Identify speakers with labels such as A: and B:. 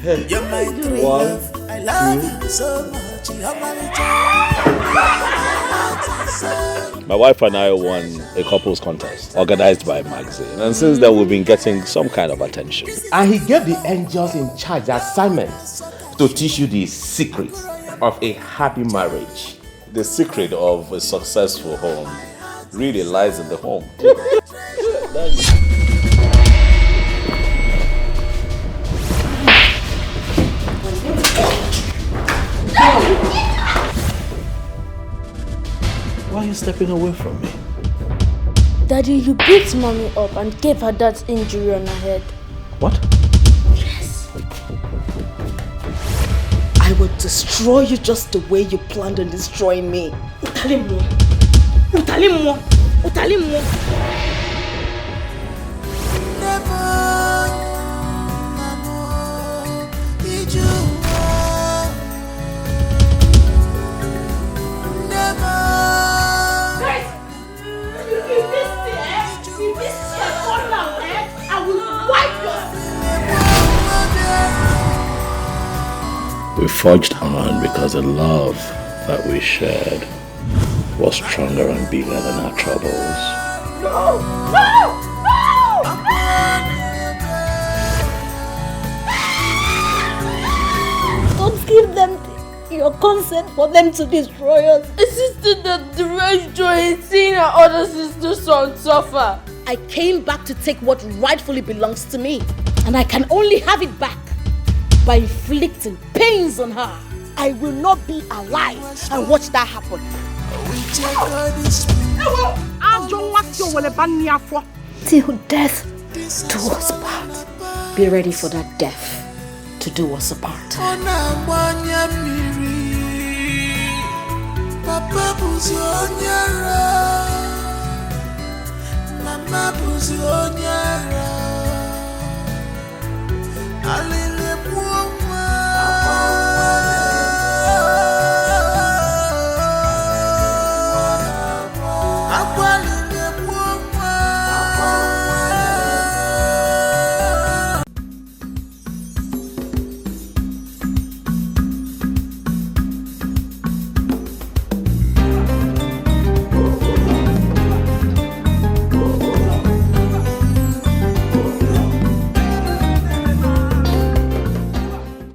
A: You're my true love. I love you so much. You're
B: my wife and I won a couples contest organized by a magazine, and since then we've been getting some kind of attention.
C: And he gave the angels in charge the assignment to teach you the secrets of a happy marriage.
B: The secret of a successful home really lies in the home. Why are you stepping away from me?
D: Daddy, you beat mommy up and gave her that injury on her head.
B: What?
D: Yes.
E: I will destroy you just the way you planned on destroying me.
B: We forged on because the love that we shared was stronger and bigger than our troubles.
D: No! No! No! Don't give them your consent for them to destroy us.
F: A sister that derides joy in seeing her other sister's son suffer.
E: I came back to take what rightfully belongs to me, and I can only have it back by inflicting pains on her. I will not be alive and watch that happen.
D: Till death do us part. Be ready for that death to do us apart. Papa